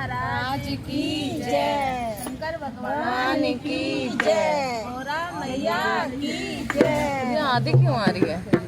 महाराज की जय। शंकर भगवान की जय। गौरा मैया की जय। आधी क्यों आ रही है?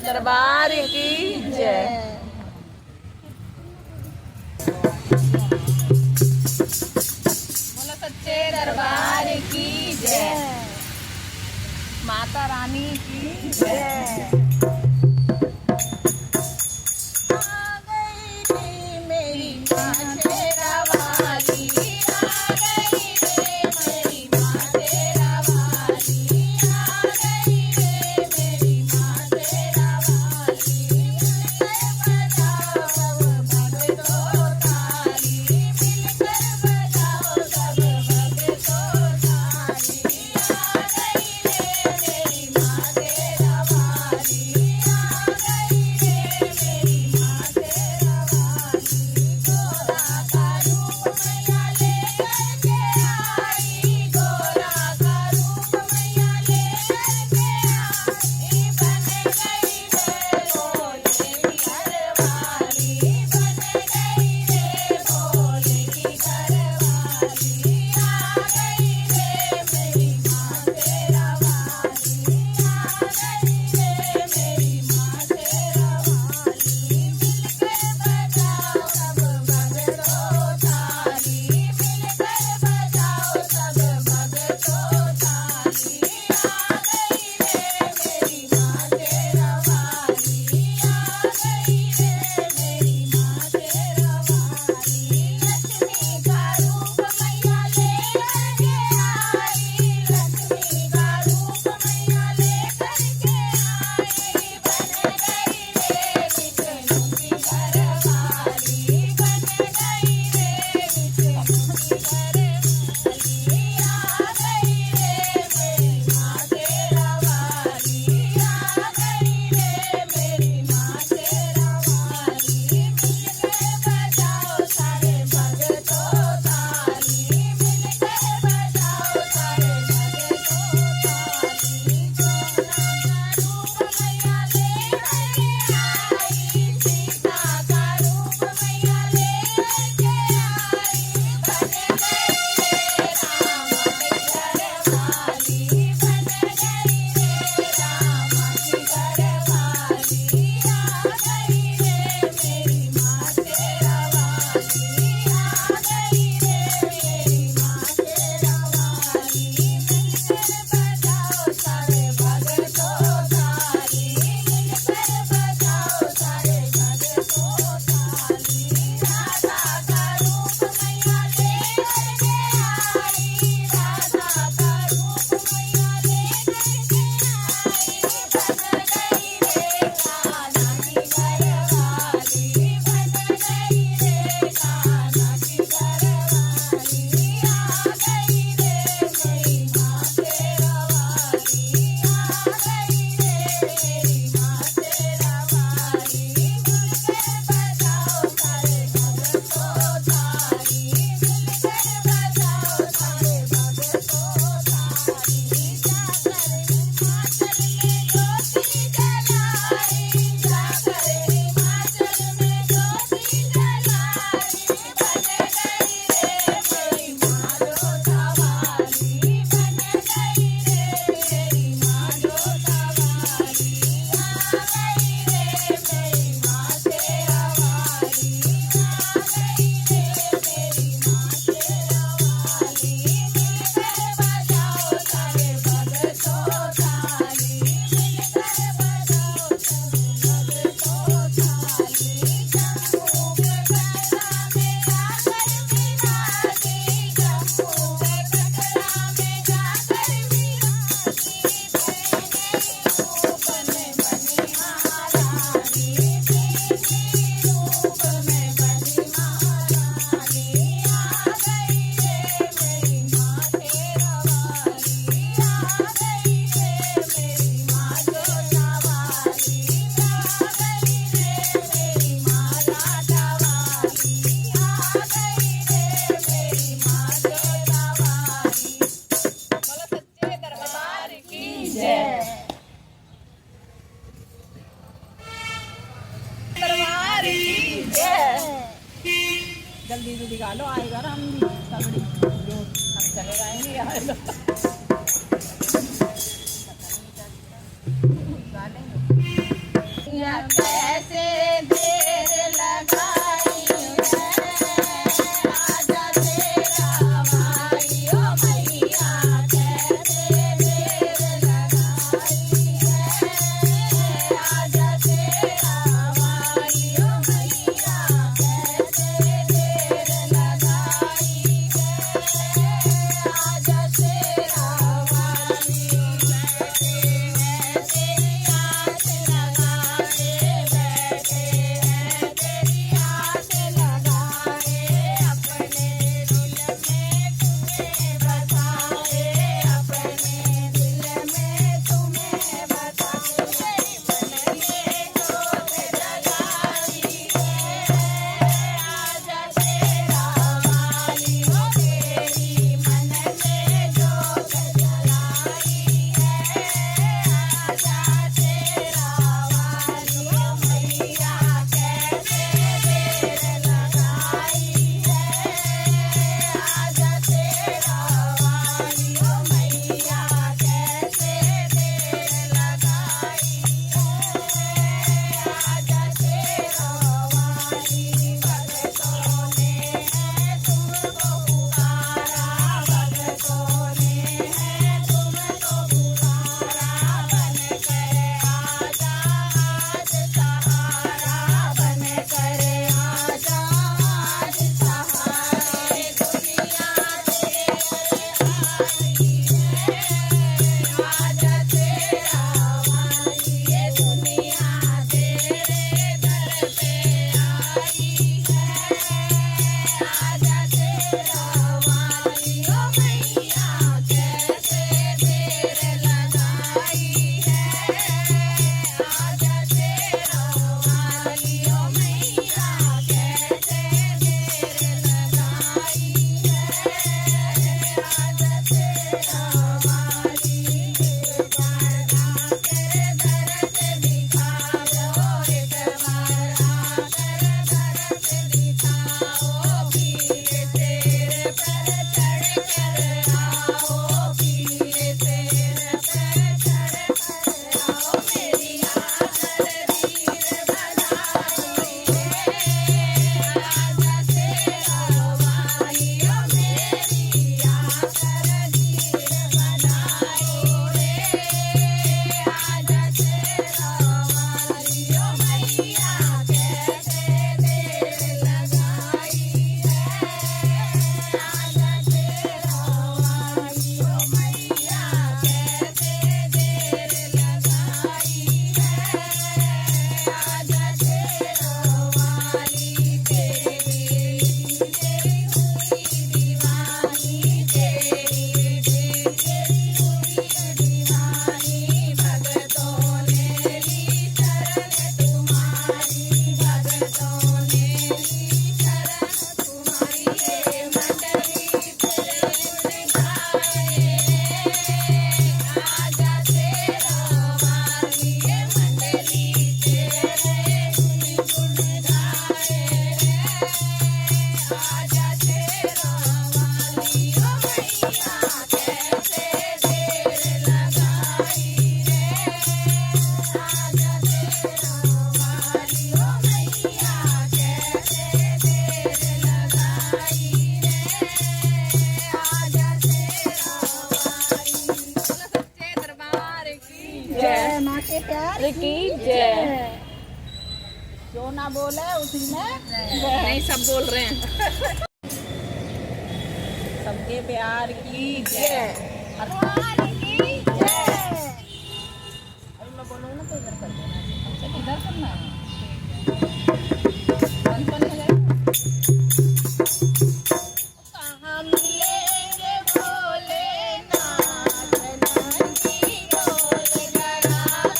दरबार की जय। जय। माता रानी की जय। आ गई रे मेरी माँ शेरा वाली, आ गई रे मेरी माँ शेरा वाली, आ गई रे मेरी माँ शेरा वाली। मिलकर बजाओ सब भगतों ताली, मिलकर बजाओ सब भगतों ताली। आ गई रे मेरी माँ शेरा वाली, आ गई रे मेरी माँ शेरा वाली। गोरा का रूप मैया लेकर के आई, गोरा का रूप मैया लेकर के आई। बन गई रे भोले की घरवाली, बन गई रे भोले की घरवाली। आ गई रे मेरी माँ शेरा वाली, आ गई रे मेरी माँ शेरा वाली। मिलकर बजाओ सब भगतों ताली, मिलकर बजाओ सब भगतों ताली। आ गई रे मेरी माँ शेरा वाली, आ गई रे मेरी माँ शेरा वाली। लक्ष्मी का रूप मैया लेकर के आई, लक्ष्मी का रूप मैया लेकर के आई। बन गई रे विष्णु की घरवाली, बन गई रे विष्णु की घरवाली। आ गई रे मेरी माँ शेरा वाली, आ गई रे मेरी माँ शेरा वाली। मिलकर बजाओ सारे भगतों ताली, मिलकर बजाओ सारे भगतों ताली। सोना का रूप मैया लेकर के आई, सीता का रूप मैया लेकर के आई। बन गई रे राम की घरवाली, आ गई रे मेरी माँ शेरा वाली, आ गई रे मेरी माँ शेरा वाली। मिलकर बजाओ सारे भगतों ताली, मिलकर बजाओ सारे भगतों ताली। राधा का रूप मैया लेकर के आई, राधा का रूप मैया लेकर के आई। बन गई रे कान्हा की घरवाली, बन गई रे कान्हा की घरवाली। आ गई रे मेरी माँ शेरा वाली, आ गई रे मेरी माँ शेरा वाली। मिलकर बजाओ सारे भगतों ताली, मिलकर बजाओ सारे भगतों ताली। जाकर हिमाचल में ज्योति जलाई, जाकर हिमाचल में ज्योति जलाई। बन गई रे मेरी माँ जोता वाली, बन गई रे मेरी माँ जोता वाली। आ गई रे मेरी माँ शेरा वाली, आ गई रे मेरी माँ शेरा वाली। मिलकर बजाओ सारे भगतों ताली, मिलकर बजाओ सब भगतों ताली। जम्मू के कटरा में जाकर विराजी, जम्मू के कटरा में जाकर विराजी। रूप में बनी महारानी, प्रेमी रूप में बनी महारानी। आ गई रे मेरी माँ शेरा वाली, आ गई रे मेरी माँ जोता वाली, आ गई रे मेरी माँ लाटा वाली, आ गई रे मेरी माँ जोता वाली। बोलो सच्चे दरबार की जय। दरबार की जय। जल्दी जल्दी गा लो, आएगा ना हम तगड़ी जो हम चले जाएंगे आएगा। गा लेंगे। या कैसे देर लगाई है, आजा तेरा भाई ओ मैया कैसे प्यार की जय। जो ना बोले उसी में नहीं, सब बोल रहे हैं। सबके प्यार की जय। भगवान की जय। अरे मैं बोलूँ ना तो इधर कर देना। अच्छा इधर करना है। कौन है? कहाँ मिलेंगे भोलेनाथ नंदी बोल जरा।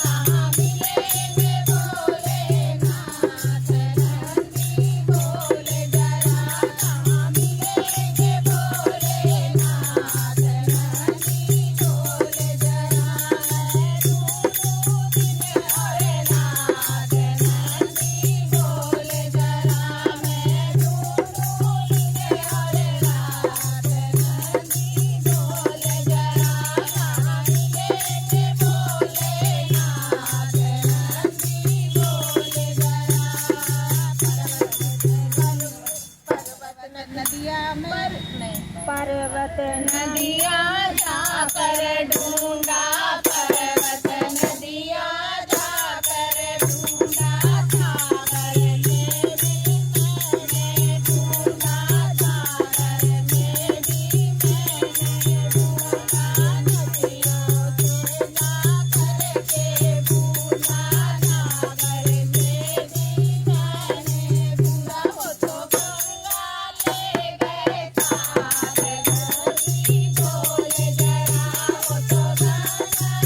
कहाँ मिलेंगे भोलेनाथ नंदी बोल जरा। कहाँ मिलेंगे भोलेनाथ नंदी बोल जरा। दूर दिन भोलेनाथ नंदी बोल जरा। मैं दूर दिन भोलेनाथ नंदी बोल जरा। कहाँ मिलेंगे भोलेनाथ नंदी बोल जरा। पर्वत नदिया में पर्वत नदिया जाकर ढूंढा। पर्वत नदिया जाकर ढूंढा। सागर में भी मैंने ढूंढा। सागर में भी मैंने ढूंढा। नदियों से जाकर के ढूंढा। सागर में भी मैंने ढूंढा। वो तो गंगा ले गए कागज बोल जरा। वो तो गंगा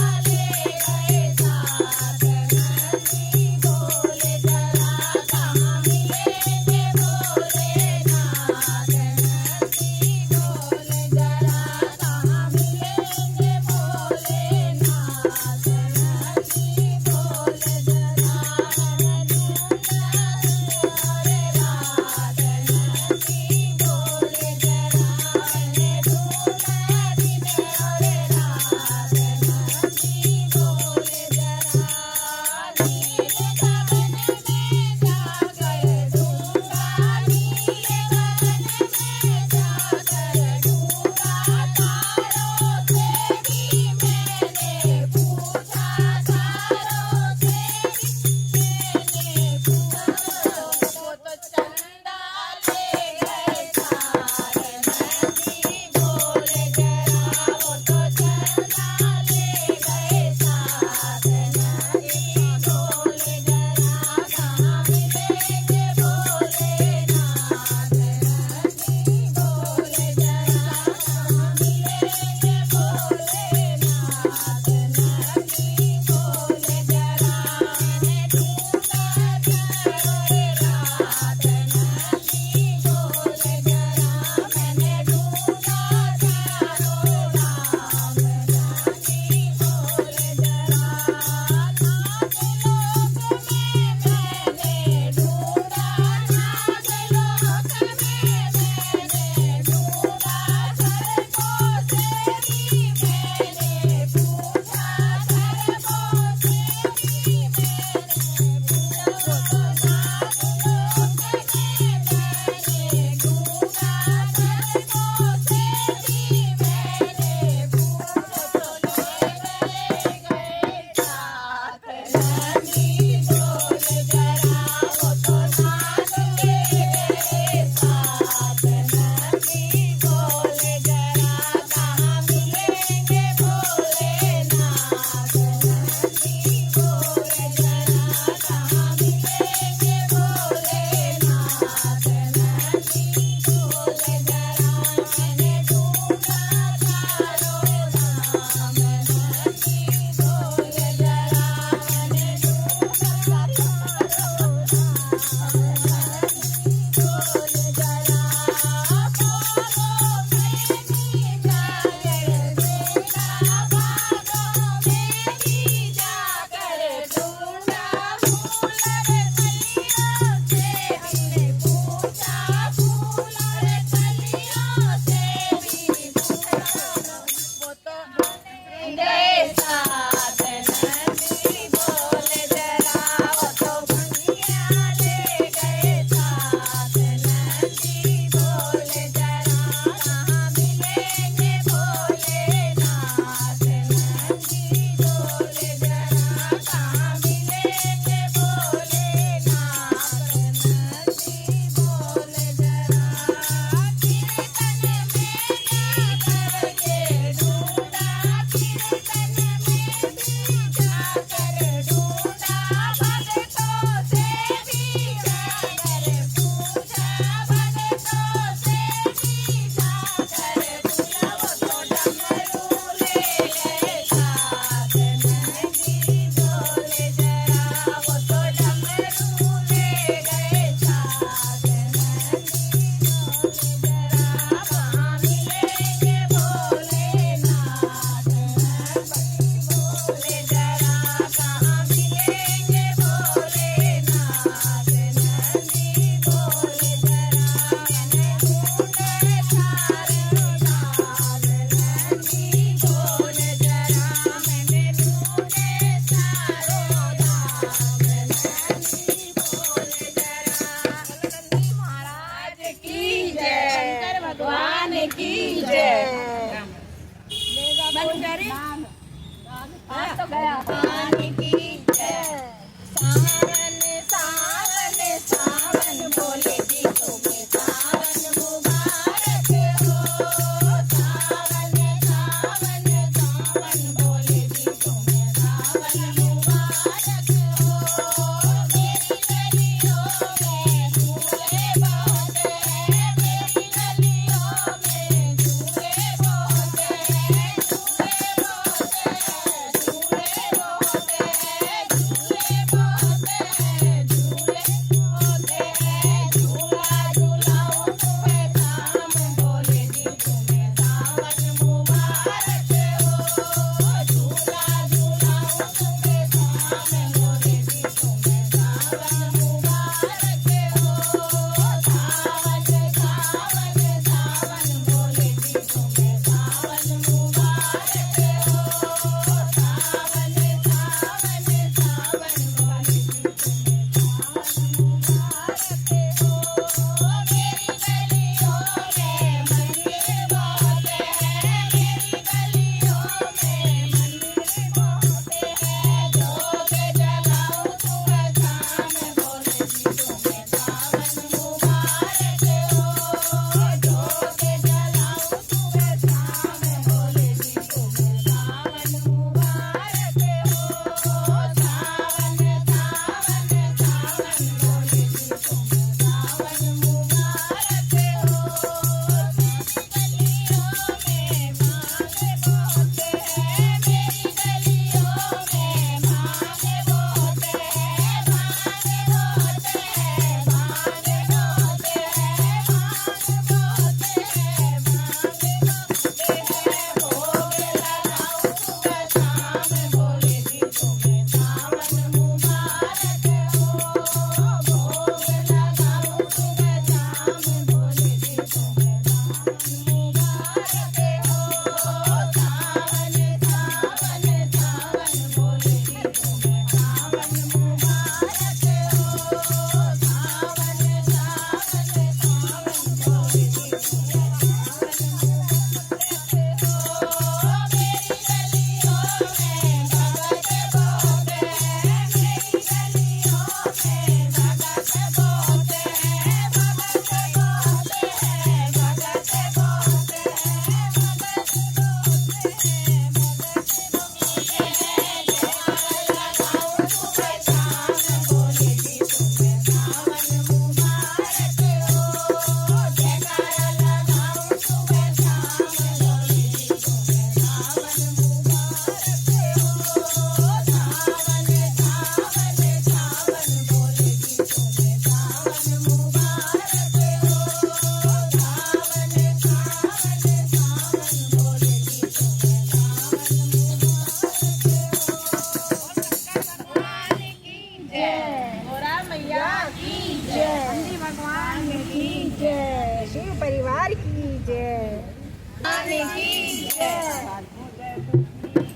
रानी की जय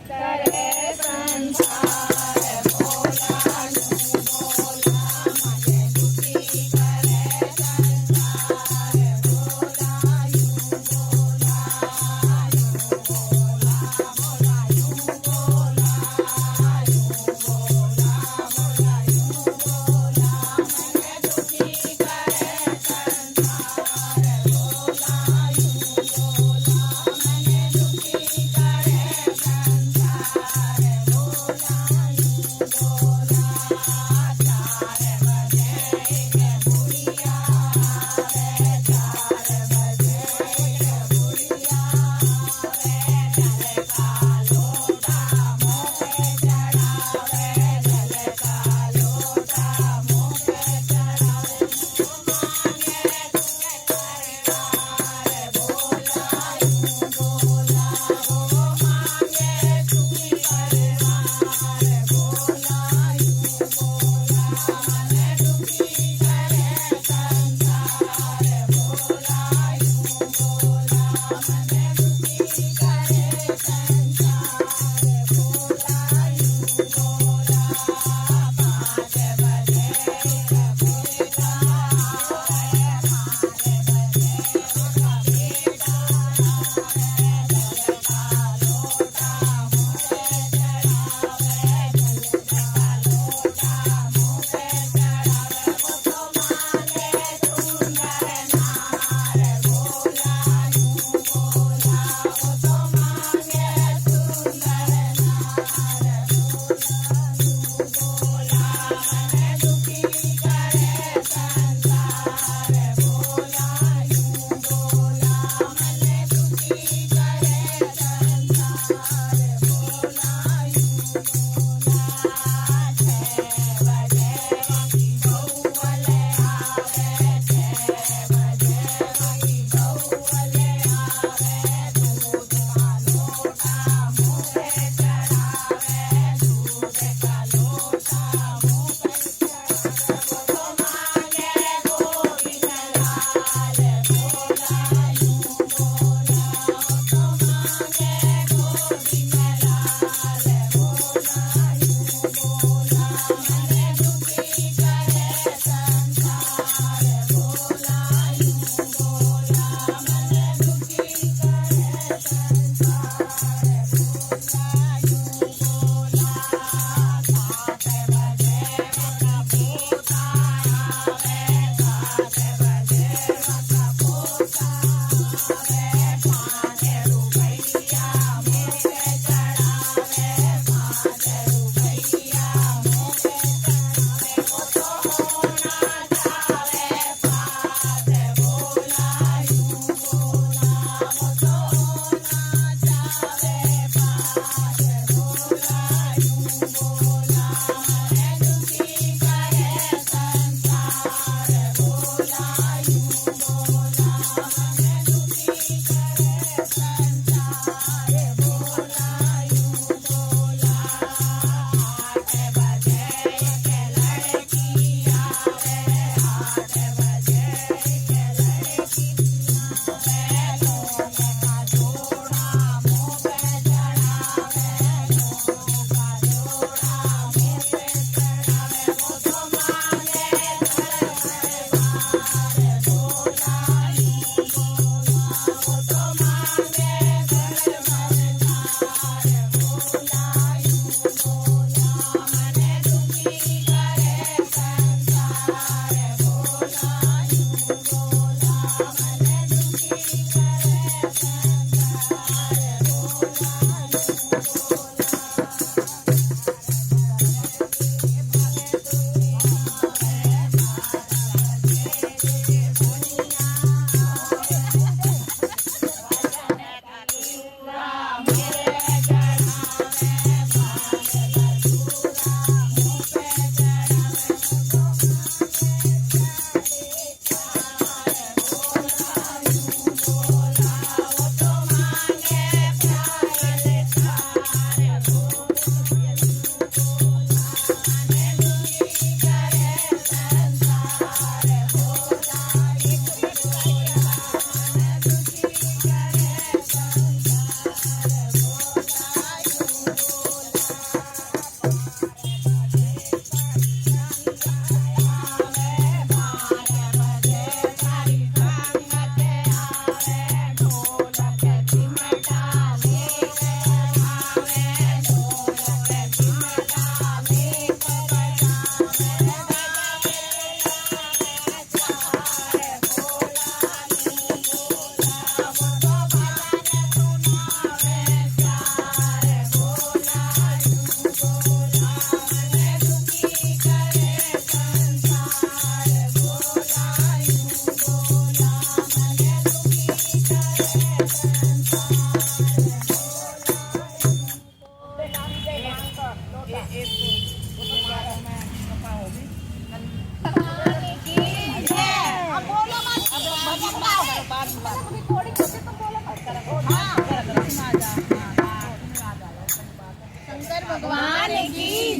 करे संसार बोला मने दुखी करे संसार बोला मने दुखी करे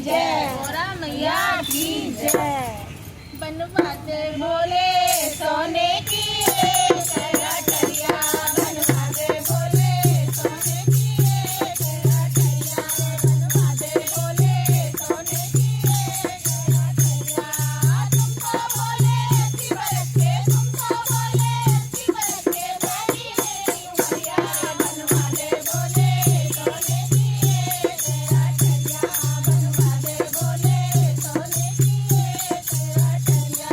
जय। गोरा मैया की जय। बनवाते भोले सोने की तेरा टरिया बनवाते बोले सोने की तेरा टरिया बनवाते बोले सोने की तेरा टरिया तुमको बोले शिवर के तुमको बोले शिवर के बड़ी मेरी उमरिया बनवाते बोले सोने की तेरा टरिया बनवाते बोले सोने की तेरा टरिया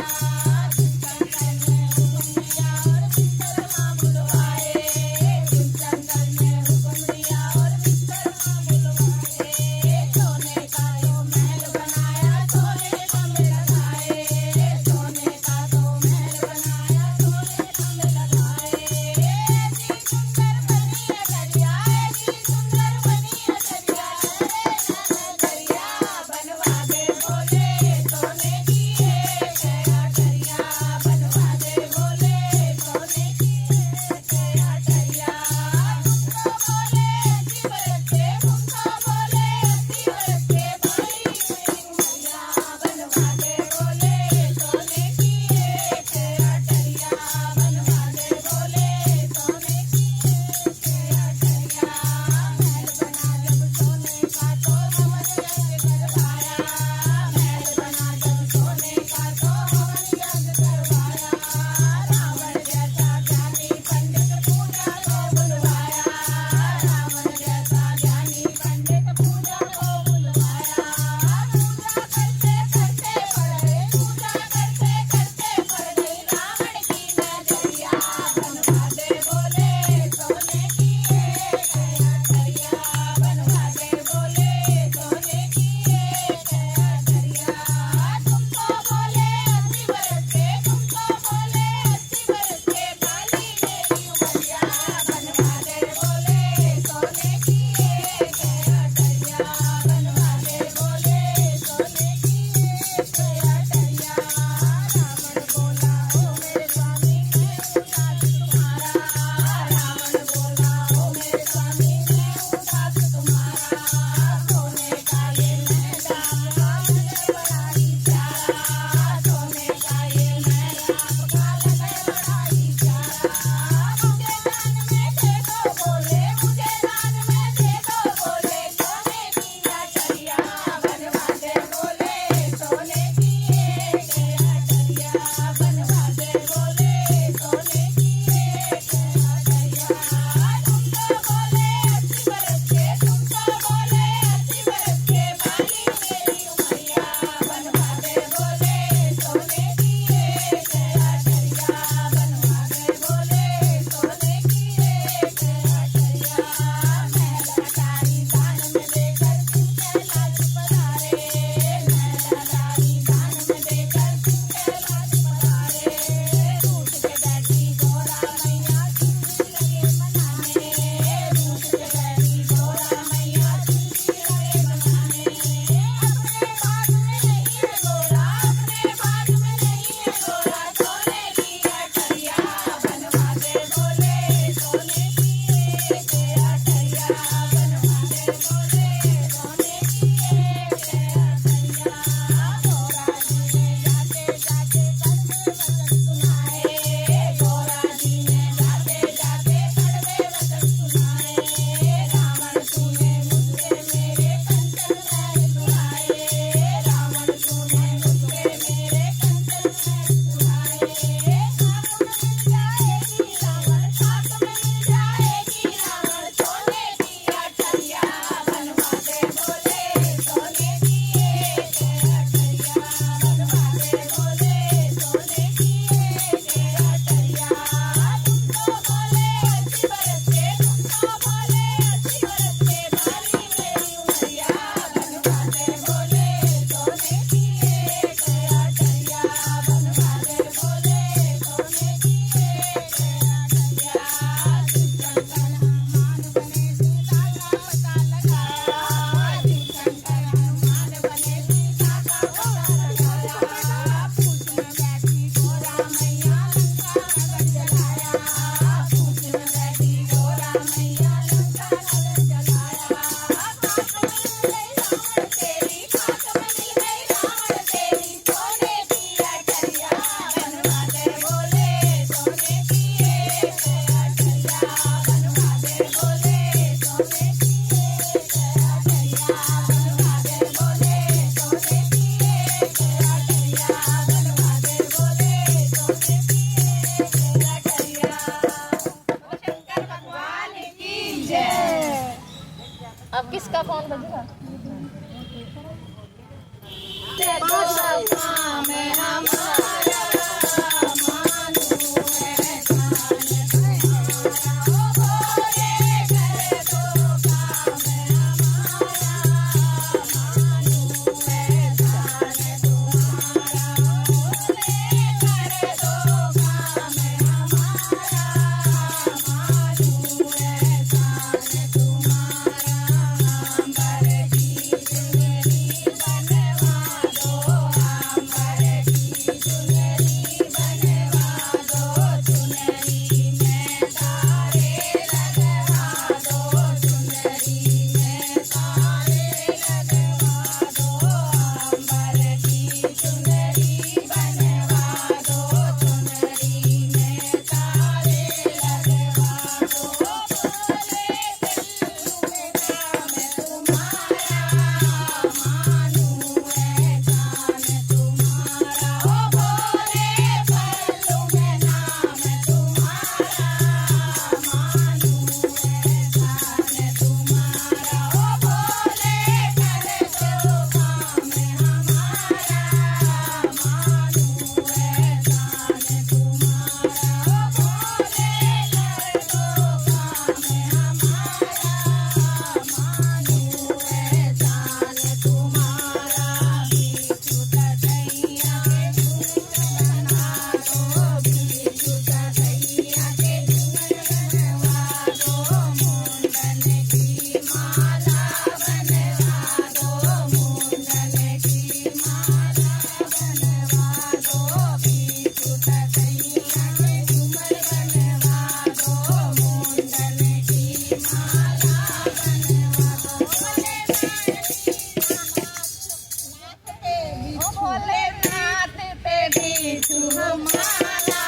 बिच्छू हमारा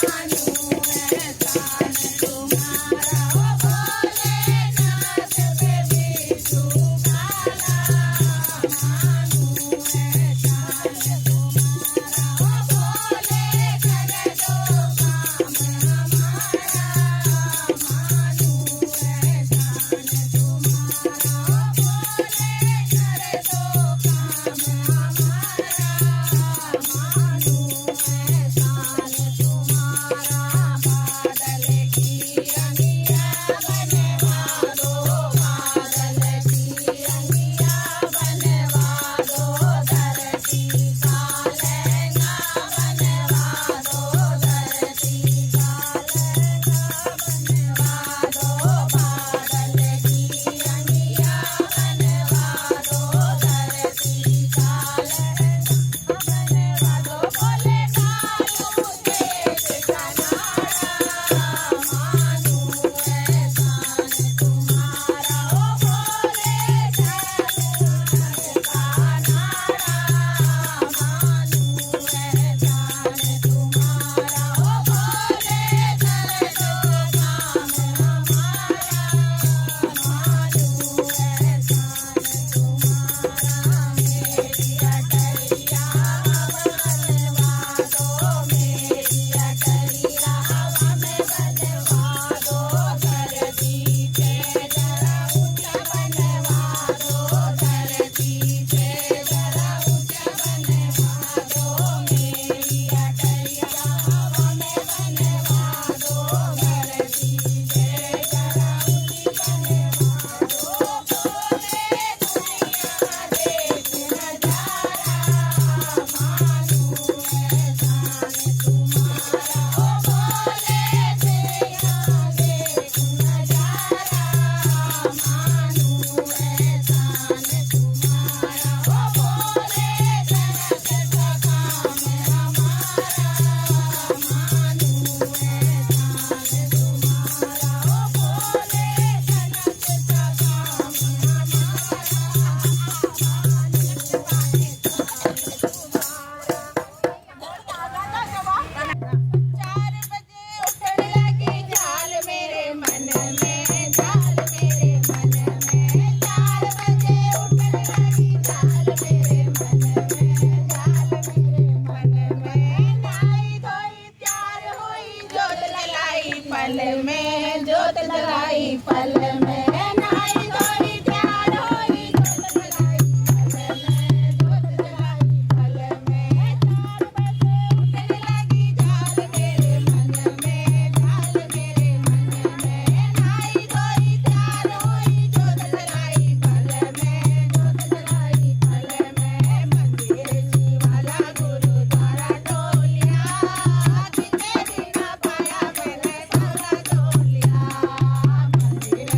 मानू एहसान तुम्हारा ओ भोलेनाथ पे बिच्छू काला मानू एहसान तुम्हारा ओ भोले कर दो काम हमारा मानू एहसान तुम्हारा ओ भोले कर दो काम हमारा मानू एहसान तुम्हारा बादल की रंगिया बनवा दो बादल की रंगिया बनवा दो धरती का लहंगा बनवा दो धरती का लहंगा बनवा दो बादल की रंगिया बनवा दो धरती का लहंगा बनवा दो बोले कालू देश का नाड़ा मानू एहसान तुम्हारा ओ भोले कालू देश का नाड़ा मानू एहसान तुम्हारा ओ भोले कर दो काम हमारा मानू एहसान तुम्हारा मेरी अटरिया बनवा दो मेरी अटरिया हमें बनवा दो धरती पे जरा ऊंचा बनवा दो धरती पे जरा ऊंचा बनवा दो मेरी अटरिया हमें बनवा दो धरती पे जरा ऊंची बनवा दो भोले दुनिया देख नजारा मानू एहसान तुम्हारा ओ भोले दुनिया देख नजारा मानू एहसान तुम्हारा ओ भोले जगत का काम हमारा मानू एहसान तुम्हारा ओ भोले जगत का काम हमारा 4 बजे उठने लगी जाल मेरे मन में जाल मेरे मन में 4 बजे उठने लगी जाल मेरे मन में जाल मेरे मन में नहाई धोई तैयार हुई जोत जलाई पल में जोत जलाई पल में नहाई धोई तैयार हुई जोत जलाई पल में जोत जलाई पल में 4 बजे उठने लगी जाल मेरे मन में जाल मेरे मन में नहाई धोई तैयार हुई जोत जलाई पल में जोत जलाई पल में मंदिर शिवाला गुरुद्वारा टोलिया कितने दिन पाया मैंने सारा टोलिया मंदिर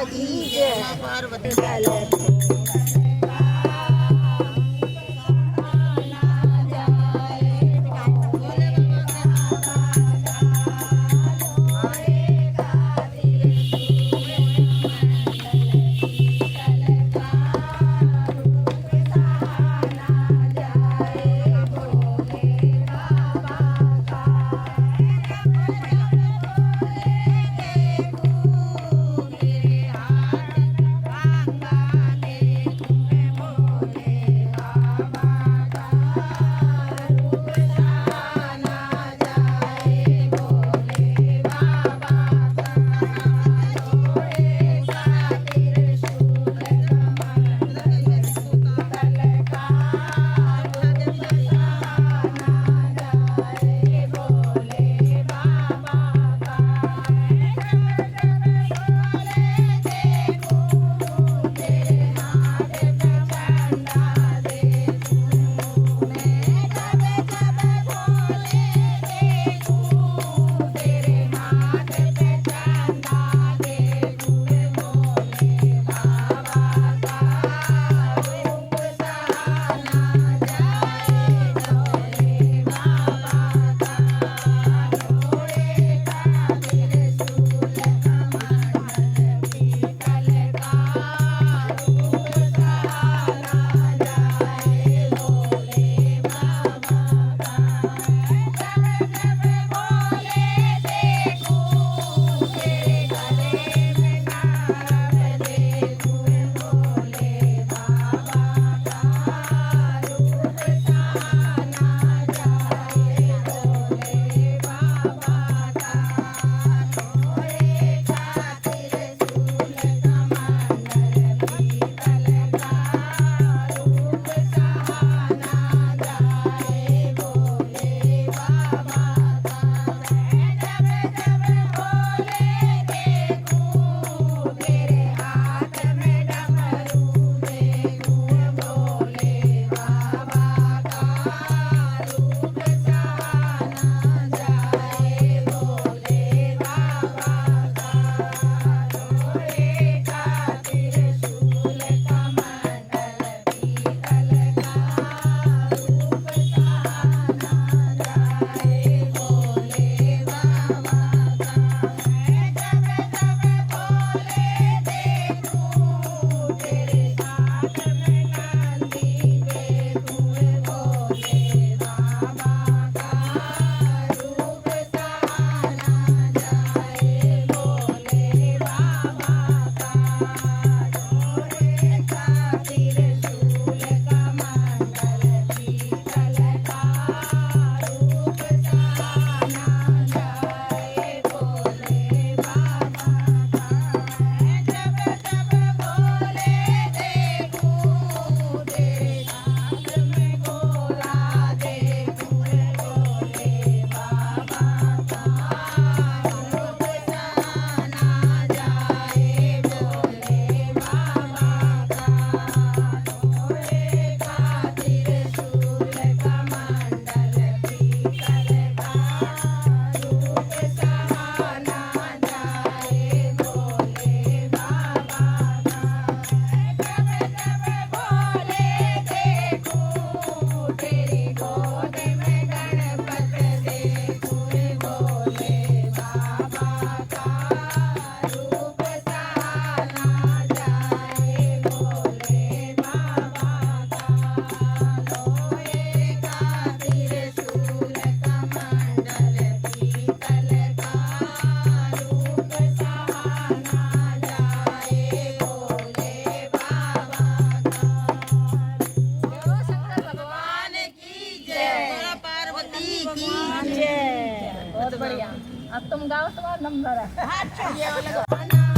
की जय पार्वती बहुत बढ़िया। अब तुम गाओ, तुम्हारा नंबर है। अच्छा ये वाला गाना